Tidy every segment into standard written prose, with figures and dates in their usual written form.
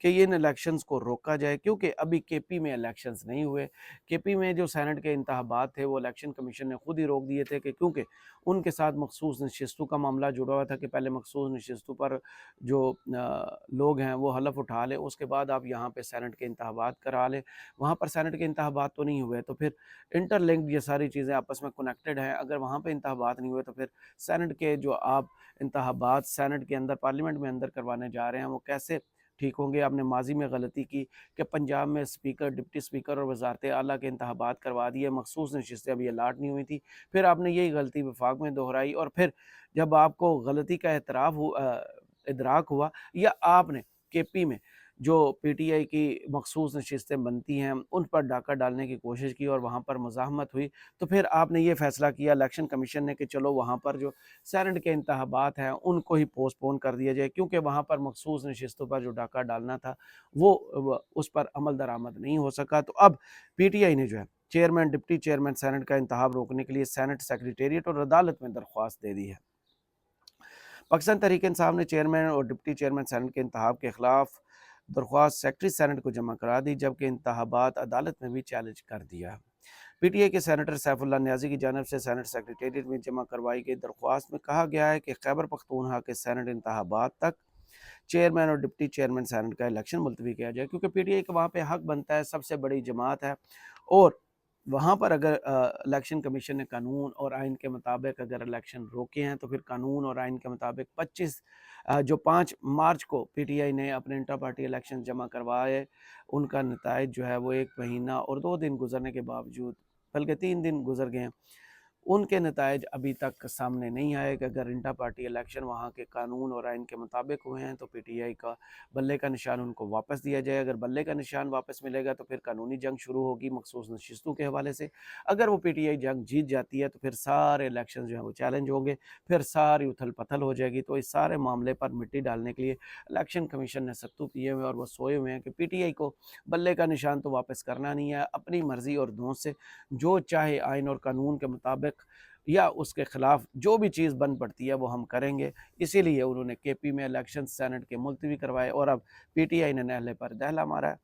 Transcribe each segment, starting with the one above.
کہ ان الیکشنز کو روکا جائے، کیونکہ ابھی کے پی میں الیکشنز نہیں ہوئے۔ کے پی میں جو سینٹ کے انتخابات تھے وہ الیکشن کمیشن نے خود ہی روک دیے تھے، کہ کیونکہ ان کے ساتھ مخصوص نشستوں کا معاملہ جڑا ہوا تھا، کہ پہلے مخصوص نشستوں پر جو لوگ ہیں وہ حلف اٹھا لیں، اس کے بعد آپ یہاں پہ سینٹ کے انتخابات کرا لیں۔ وہاں پر سینٹ کے انتخابات تو نہیں ہوئے، تو پھر انٹر لنکڈ یہ ساری چیزیں آپس میں کنیکٹڈ ہیں۔ اگر وہاں پہ انتخابات نہیں ہوئے تو پھر سینٹ کے جو آپ انتخابات سینٹ کے اندر پارلیمنٹ میں اندر کروانے جا رہے ہیں وہ کیسے ٹھیک ہوں گے؟ آپ نے ماضی میں غلطی کی کہ پنجاب میں اسپیکر، ڈپٹی اسپیکر اور وزارت اعلیٰ کے انتخابات کروا دیے، مخصوص نشستیں ابھی الاٹ نہیں ہوئی تھی۔ پھر آپ نے یہی غلطی وفاق میں دہرائی، اور پھر جب آپ کو غلطی کا ادراک ہوا، یا آپ نے کے پی میں جو پی ٹی آئی کی مخصوص نشستیں بنتی ہیں ان پر ڈاکہ ڈالنے کی کوشش کی اور وہاں پر مزاحمت ہوئی، تو پھر آپ نے یہ فیصلہ کیا الیکشن کمیشن نے کہ چلو وہاں پر جو سینٹ کے انتخابات ہیں ان کو ہی پوسٹ پون کر دیا جائے، کیونکہ وہاں پر مخصوص نشستوں پر جو ڈاکہ ڈالنا تھا وہ اس پر عمل درآمد نہیں ہو سکا۔ تو اب پی ٹی آئی نے جو ہے چیئرمین، ڈپٹی چیئرمین سینٹ کا انتخاب روکنے کے لیے سینٹ سیکریٹریٹ اور عدالت میں درخواست دے دی ہے۔ پاکستان تحریک انصاف نے چیئرمین اور ڈپٹی چیئرمین سینٹ کے انتخاب کے خلاف درخواست سیکرٹری سینٹ کو جمع کرا دی، جبکہ انتخابات عدالت میں بھی چیلنج کر دیا۔ پی ٹی آئی کے سینیٹر سیف اللہ نیازی کی جانب سے سینٹ سیکریٹریٹ میں جمع کروائی گئی درخواست میں کہا گیا ہے کہ خیبر پختونخوا کے سینٹ انتخابات تک چیئرمین اور ڈپٹی چیئرمین سینٹ کا الیکشن ملتوی کیا جائے، کیونکہ پی ٹی آئی کا وہاں پہ حق بنتا ہے، سب سے بڑی جماعت ہے، اور وہاں پر اگر الیکشن کمیشن نے قانون اور آئین کے مطابق اگر الیکشن روکے ہیں تو پھر قانون اور آئین کے مطابق 5 مارچ کو پی ٹی آئی نے اپنے انٹر پارٹی الیکشن جمع کروائے، ان کا نتائج جو ہے وہ 1 مہینہ اور 2 دن گزرنے کے باوجود، بلکہ 3 دن گزر گئے ہیں، ان کے نتائج ابھی تک سامنے نہیں آئے کہ اگر انٹر پارٹی الیکشن وہاں کے قانون اور آئین کے مطابق ہوئے ہیں تو پی ٹی آئی کا بلے کا نشان ان کو واپس دیا جائے۔ اگر بلے کا نشان واپس ملے گا تو پھر قانونی جنگ شروع ہوگی مخصوص نشستوں کے حوالے سے۔ اگر وہ پی ٹی آئی جنگ جیت جاتی ہے تو پھر سارے الیکشن جو ہیں وہ چیلنج ہوں گے، پھر ساری اتھل پتھل ہو جائے گی۔ تو اس سارے معاملے پر مٹی ڈالنے کے لیے الیکشن کمیشن نے ستو پیے ہوئے اور وہ سوئے ہوئے ہیں کہ پی ٹی آئی کو بلے کا نشان تو واپس کرنا نہیں ہے، اپنی مرضی اور دھونس سے جو چاہے آئین اور قانون کے مطابق یا اس کے خلاف جو بھی چیز بن پڑتی ہے وہ ہم کریں گے۔ اسی لیے انہوں نے کے پی میں الیکشن سینٹ کے ملتوی کروائے، اور اب پی ٹی آئی نے نہلے پر دہلا مارا ہے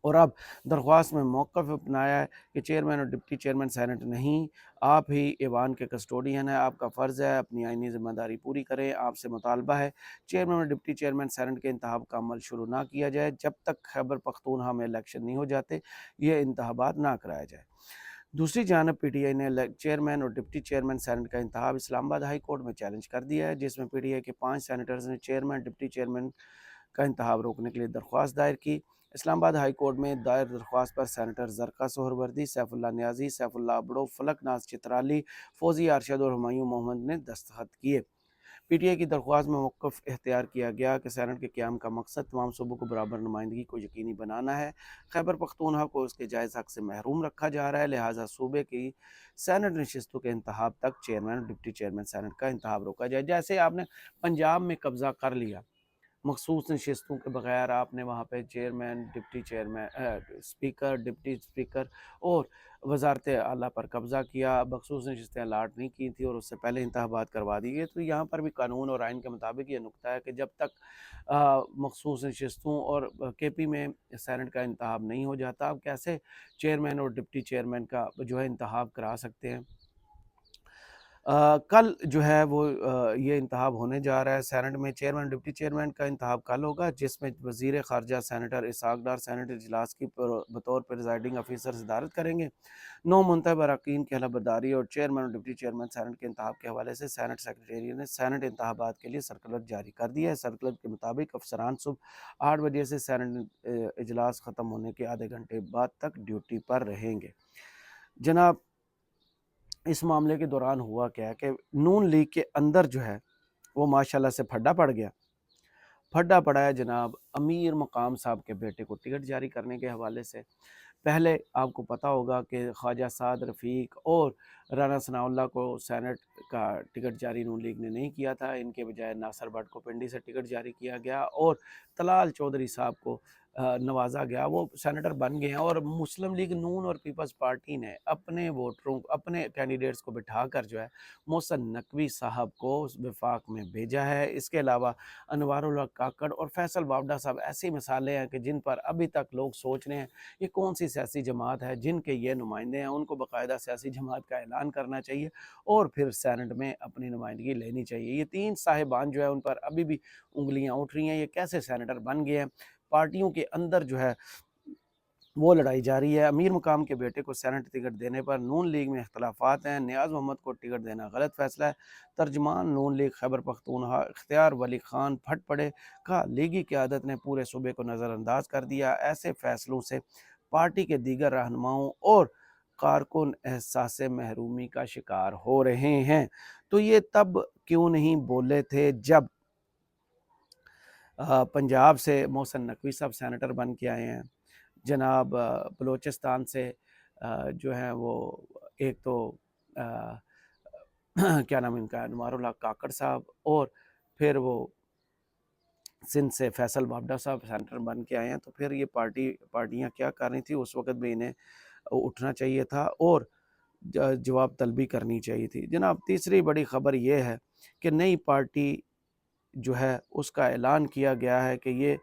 اور اب درخواست میں موقف اپنایا ہے کہ چیئرمین اور ڈپٹی چیئرمین سینٹ نہیں، آپ ہی ایوان کے کسٹوڈین ہیں، آپ کا فرض ہے اپنی آئینی ذمہ داری پوری کریں۔ آپ سے مطالبہ ہے چیئرمین اور ڈپٹی چیئرمین سینٹ کے انتخاب کا عمل شروع نہ کیا جائے جب تک خیبر پختونخوا میں الیکشن نہیں ہو جاتے، یہ انتخابات نہ کرایا جائے۔ دوسری جانب پی ٹی آئی نے چیئرمین اور ڈپٹی چیئرمین سینٹ کا انتخاب اسلام آباد ہائی کورٹ میں چیلنج کر دیا ہے، جس میں پی ٹی آئی کے 5 سینیٹرز نے چیئرمین، ڈپٹی چیئرمین کا انتخاب روکنے کے لیے درخواست دائر کی۔ اسلام آباد ہائی کورٹ میں دائر درخواست پر سینیٹر زرقا سہروردی، سیف اللہ نیازی، سیف اللہ ابڑو، فلک ناز چترالی، فوزی ارشد اور ہمایوں محمد نے دستخط کیے۔ پی ٹی آئی کی درخواست میں موقف اختیار کیا گیا کہ سینٹ کے قیام کا مقصد تمام صوبوں کو برابر نمائندگی کو یقینی بنانا ہے۔ خیبر پختونخوا کو اس کے جائز حق سے محروم رکھا جا رہا ہے، لہٰذا صوبے کی سینٹ نشستوں کے انتخاب تک چیئرمین اور ڈپٹی چیئرمین سینٹ کا انتخاب روکا جائے۔ جیسے آپ نے پنجاب میں قبضہ کر لیا، مخصوص نشستوں کے بغیر آپ نے وہاں پہ chairman, deputy chairman, speaker, deputy speaker اور وزارت اعلیٰ پر قبضہ کیا، مخصوص نشستیں الاٹ نہیں کی تھی اور اس سے پہلے انتخابات کروا دی گئی۔ تو یہاں پر بھی قانون اور آئین کے مطابق یہ نقطہ ہے کہ جب تک مخصوص نشستوں اور کے پی میں سینٹ کا انتخاب نہیں ہو جاتا، آپ کیسے چیئرمین اور ڈپٹی چیئرمین کا جو ہے انتخاب کرا سکتے ہیں؟ کل جو ہے وہ یہ انتخاب ہونے جا رہا ہے سینٹ میں۔ چیئرمین ڈپٹی چیئرمین کا انتخاب کل ہوگا، جس میں وزیر خارجہ سینیٹر اسحاق ڈار سینٹ اجلاس کی بطور پریزائڈنگ افیسر صدارت کریں گے۔ 9 منتخب اراکین کی حلف برداری اور چیئرمین اور ڈپٹی چیئرمین سینٹ کے انتخاب کے حوالے سے سینٹ سیکریٹریٹ نے سینٹ انتخابات کے لیے سرکلر جاری کر دیا ہے۔ سرکلر کے مطابق افسران صبح 8 بجے سے سینٹ اجلاس ختم ہونے کے آدھے گھنٹے بعد تک ڈیوٹی پر رہیں گے۔ جناب، اس معاملے کے دوران ہوا کیا ہے کہ نون لیگ کے اندر جو ہے وہ ماشاءاللہ سے پھڈا پڑ گیا۔ پھڈا پڑا ہے جناب امیر مقام صاحب کے بیٹے کو ٹکٹ جاری کرنے کے حوالے سے۔ پہلے آپ کو پتہ ہوگا کہ خواجہ سعد رفیق اور رانا ثناء اللہ کو سینٹ کا ٹکٹ جاری نون لیگ نے نہیں کیا تھا، ان کے بجائے ناصر بٹ کو پنڈی سے ٹکٹ جاری کیا گیا اور طلال چودھری صاحب کو نوازا گیا، وہ سینیٹر بن گئے ہیں، اور مسلم لیگ نون اور پیپلز پارٹی نے اپنے ووٹروں اپنے کینڈیڈیٹس کو بٹھا کر جو ہے محسن نقوی صاحب کو وفاق میں بھیجا ہے۔ اس کے علاوہ انوار الحق کاکڑ اور فیصل وابڈا صاحب ایسی مثالیں ہیں کہ جن پر ابھی تک لوگ سوچ رہے ہیں یہ کون سی سیاسی جماعت ہے جن کے یہ نمائندے ہیں، ان کو باقاعدہ سیاسی جماعت کا اعلان کرنا چاہیے اور پھر سینٹ میں اپنی نمائندگی لینی چاہیے۔ یہ تین صاحبان جو ہے ان پر ابھی بھی انگلیاں اٹھ رہی ہیں، یہ کیسے سینیٹر بن گئے ہیں؟ پارٹیوں کے اندر جو ہے وہ لڑائی جاری ہے۔ امیر مقام کے بیٹے کو سینٹ ٹکٹ دینے پر نون لیگ میں اختلافات ہیں، نیاز محمد کو ٹکٹ دینا غلط فیصلہ ہے۔ ترجمان نون لیگ خیبر پختونخوا اختیار ولی خان پھٹ پڑے، کہا لیگی قیادت نے پورے صوبے کو نظر انداز کر دیا، ایسے فیصلوں سے پارٹی کے دیگر رہنماؤں اور کارکن احساس محرومی کا شکار ہو رہے ہیں۔ تو یہ تب کیوں نہیں بولے تھے جب پنجاب سے محسن نقوی صاحب سینیٹر بن کے آئے ہیں، جناب بلوچستان سے جو ہیں وہ ایک تو کیا نام ان کا انوار الحق کاکڑ صاحب، اور پھر وہ سندھ سے فیصل وابڈا صاحب سینیٹر بن کے آئے ہیں، تو پھر یہ پارٹیاں کیا کر رہی تھی؟ اس وقت بھی انہیں اٹھنا چاہیے تھا اور جواب طلبی کرنی چاہیے تھی۔ جناب تیسری بڑی خبر یہ ہے کہ نئی پارٹی جو ہے اس کا اعلان کیا گیا ہے کہ یہ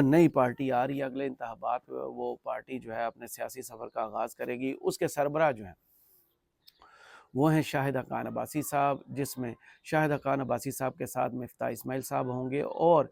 نئی پارٹی آ رہی ہے، اگلے انتخابات وہ پارٹی جو ہے اپنے سیاسی سفر کا آغاز کرے گی۔ اس کے سربراہ جو ہیں وہ ہیں شاہد حقان عباسی صاحب، جس میں شاہد حقان عباسی صاحب کے ساتھ مفتاح اسماعیل صاحب ہوں گے اور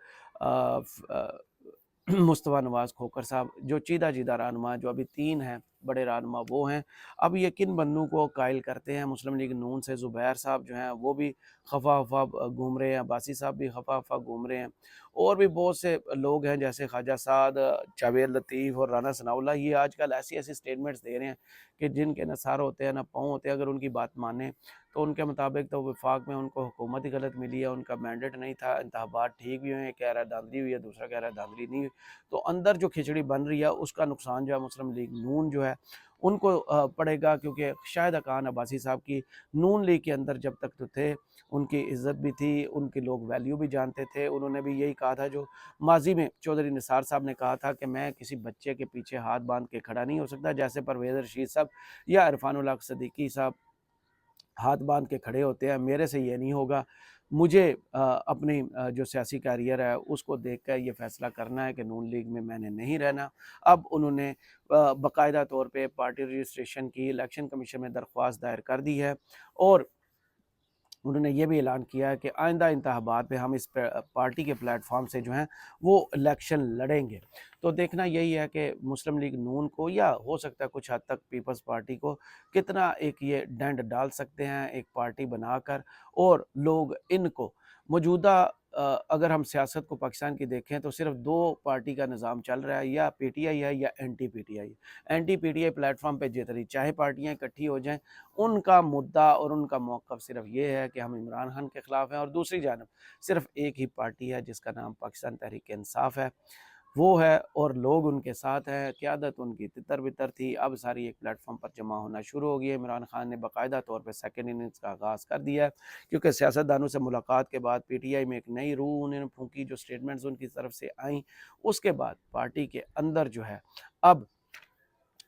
مصطفیٰ نواز کھوکھر صاحب، جو چیدہ رہنما جو ابھی تین ہیں بڑے رہنما وہ ہیں۔ اب یہ کن بندوں کو قائل کرتے ہیں؟ مسلم لیگ نون سے زبیر صاحب جو ہیں وہ بھی خفا گھوم رہے ہیں، عباسی صاحب بھی خفا گھوم رہے ہیں، اور بھی بہت سے لوگ ہیں جیسے خواجہ سعد، جاوید لطیف اور رانا ثناء اللہ، یہ آج کل ایسی سٹیٹمنٹس دے رہے ہیں کہ جن کے نہ سر ہوتے ہیں نہ پاؤں ہوتے ہیں، اگر ان کی بات مانیں تو ان کے مطابق تو وفاق میں ان کو حکومت ہی غلط ملی ہے، ان کا مینڈیٹ نہیں تھا، انتخابات ٹھیک بھی ہوئے ہیں، کہہ رہا ہے دھاندلی ہوئی ہے، دوسرا کہہ رہا ہے دھاندلی نہیں ہوئی۔ تو اندر جو کھچڑی بن رہی ہے اس کا نقصان جو ہے مسلم لیگ نون جو ہے ان کو پڑے گا، کیونکہ شاہد حقان عباسی صاحب کی نون لیگ کے اندر جب تک تو تھے ان کی عزت بھی تھی، ان کے لوگ ویلیو بھی جانتے تھے، انہوں نے بھی یہی کہا تھا جو ماضی میں چودھری نثار صاحب نے کہا تھا کہ میں کسی بچے کے پیچھے ہاتھ باندھ کے کھڑا نہیں ہو سکتا، جیسے پرویز رشید صاحب یا عرفان الحق صدیقی صاحب ہاتھ باندھ کے کھڑے ہوتے ہیں، میرے سے یہ نہیں ہوگا، مجھے اپنی جو سیاسی کیریئر ہے اس کو دیکھ کر یہ فیصلہ کرنا ہے کہ نون لیگ میں نے نہیں رہنا۔ اب انہوں نے باقاعدہ طور پہ پارٹی رجسٹریشن کی، الیکشن کمیشن میں درخواست دائر کر دی ہے، اور انہوں نے یہ بھی اعلان کیا ہے کہ آئندہ انتخابات میں ہم اس پارٹی کے پلیٹ فارم سے جو ہیں وہ الیکشن لڑیں گے۔ تو دیکھنا یہی ہے کہ مسلم لیگ نون کو یا ہو سکتا ہے کچھ حد تک پیپلز پارٹی کو کتنا ایک یہ ڈنڈ ڈال سکتے ہیں ایک پارٹی بنا کر، اور لوگ ان کو موجودہ اگر ہم سیاست کو پاکستان کی دیکھیں تو صرف دو پارٹی کا نظام چل رہا ہے، یا پی ٹی آئی ہے یا anti P T I. Anti P T I platform پہ جتنی چاہے پارٹیاں اکٹھی ہو جائیں، ان کا مدعا اور ان کا موقف صرف یہ ہے کہ ہم عمران خان کے خلاف ہیں، اور دوسری جانب صرف ایک ہی پارٹی ہے جس کا نام پاکستان تحریک انصاف ہے، وہ ہے، اور لوگ ان کے ساتھ ہیں، قیادت ان کی تتر بتر تھی، اب ساری ایک پلیٹ فارم پر جمع ہونا شروع ہو گئی ہے۔ عمران خان نے باقاعدہ طور پہ سیکنڈ اننگز کا آغاز کر دیا ہے، کیونکہ سیاستدانوں سے ملاقات کے بعد پی ٹی آئی میں ایک نئی روح انہوں نے پھونکی، جو سٹیٹمنٹس ان کی طرف سے آئیں، اس کے بعد پارٹی کے اندر جو ہے اب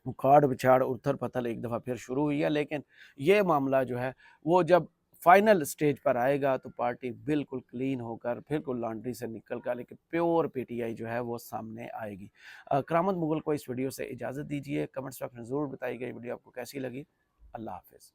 اکھاڑ بچھاڑ اتھل پتھل ایک دفعہ پھر شروع ہوئی ہے، لیکن یہ معاملہ جو ہے وہ جب فائنل سٹیج پر آئے گا تو پارٹی بالکل کلین ہو کر بالکل لانڈری سے نکل کر لیکن پیور پی ٹی آئی جو ہے وہ سامنے آئے گی۔ کرامت مغل کو اس ویڈیو سے اجازت دیجیے، کمنٹس باکس میں ضرور بتائیے گا یہ ویڈیو آپ کو کیسی لگی۔ اللہ حافظ۔